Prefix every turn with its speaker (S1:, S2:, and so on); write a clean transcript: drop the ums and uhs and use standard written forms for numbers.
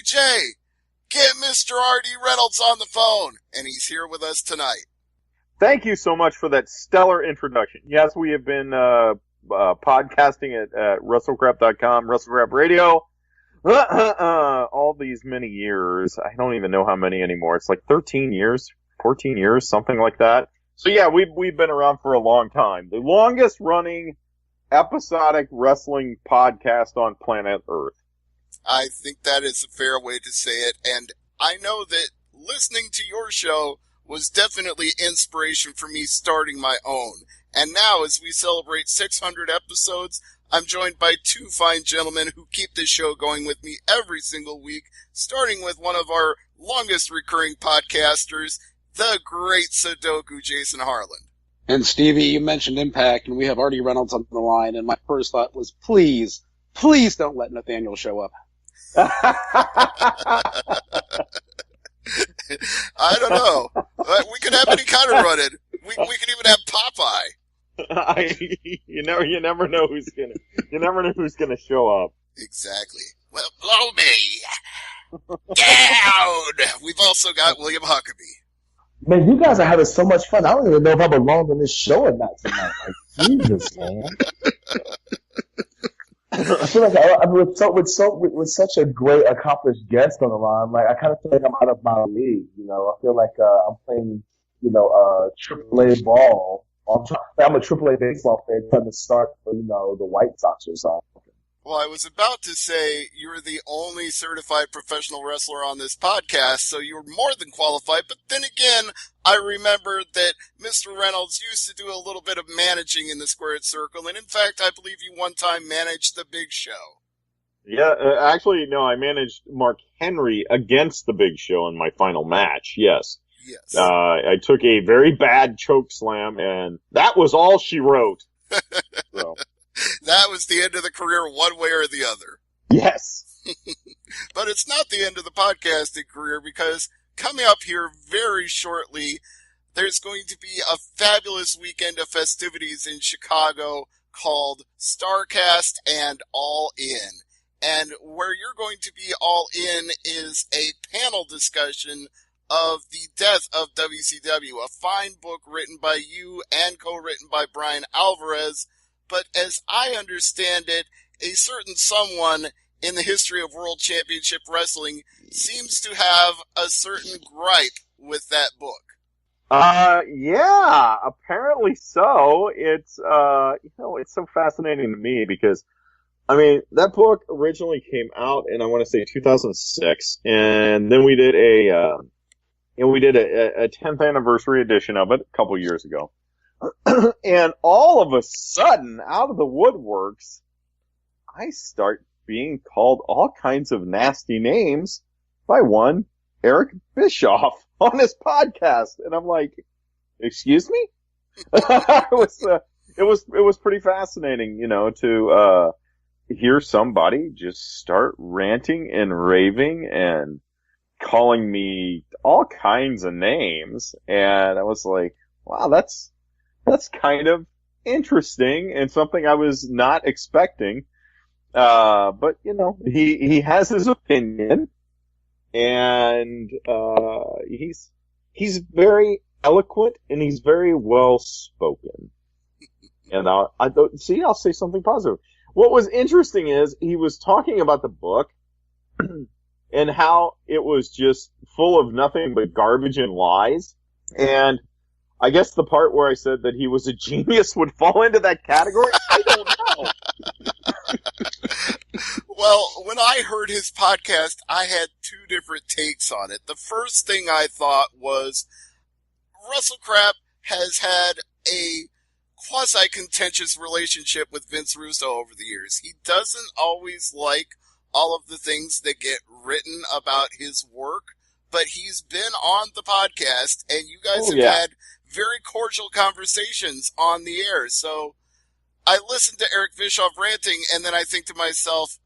S1: WJ, get Mr. RD Reynolds on the phone, and he's here with us tonight.
S2: Thank you so much for that stellar introduction. Yes, we have been podcasting at RussellCrap.com, RussellCrap Radio, all these many years. I don't even know how many anymore. It's like 13 years, 14 years, something like that. So yeah, we've been around for a long time. The longest running episodic wrestling podcast on planet Earth.
S1: I think that is a fair way to say it, and I know that listening to your show was definitely inspiration for me starting my own. And now, as we celebrate 600 episodes, I'm joined by two fine gentlemen who keep this show going with me every single week, starting with one of our longest recurring podcasters, the great Sudoku Jason Harlan.
S3: And Stevie, you mentioned Impact, and we have RD Reynolds on the line, and my first thought was, please don't let Nathaniel show up.
S1: I don't know. We could have any kind of run-in. We could even have Popeye.
S2: You never know who's gonna show up.
S1: Exactly. Well, blow me down. We've also got William Huckabee.
S4: Man, you guys are having so much fun. I don't even know if I belong on this show or not tonight. Like, Jesus, man. I feel like with such a great, accomplished guest on the line, like I kind of feel like I'm out of my league. You know, I feel like I'm playing, AAA ball. I'm a AAA baseball fan trying to start for the White Sox or something.
S1: Well, I was about to say you're the only certified professional wrestler on this podcast, so you're more than qualified. But then again, I remembered that Mr. Reynolds used to do a little bit of managing in the Squared Circle, and in fact, I believe you one time managed the Big Show.
S2: Yeah, actually, no, I managed Mark Henry against the Big Show in my final match, yes.
S1: Yes.
S2: I took a very bad choke slam, and that was all she wrote. So.
S1: That was the end of the career one way or the other.
S2: Yes.
S1: But it's not the end of the podcasting career, because coming up here very shortly, there's going to be a fabulous weekend of festivities in Chicago called Starrcast and All In. And where you're going to be all in is a panel discussion of the death of WCW, a fine book written by you and co-written by Brian Alvarez. But as I understand it, a certain someone in the history of World Championship Wrestling seems to have a certain gripe with that book.
S2: Yeah, apparently so. It's, it's so fascinating to me because, I mean, that book originally came out in, I want to say 2006, and then we did a 10th anniversary edition of it a couple years ago. And all of a sudden, out of the woodworks, I start being called all kinds of nasty names by one Eric Bischoff on his podcast. And I'm like, excuse me? It was pretty fascinating, to hear somebody just start ranting and raving and calling me all kinds of names. And I was like, wow, that's kind of interesting and something I was not expecting. But he has his opinion, and he's very eloquent and he's very well spoken. And I'll say something positive. What was interesting is he was talking about the book and how it was just full of nothing but garbage and lies. And I guess the part where I said that he was a genius would fall into that category. I don't know.
S1: Well, when I heard his podcast, I had two different takes on it. The first thing I thought was WrestleCrap has had a quasi-contentious relationship with Vince Russo over the years. He doesn't always like all of the things that get written about his work, but he's been on the podcast, and you guys have had very cordial conversations on the air. So I listened to Eric Bischoff ranting, and then I think to myself,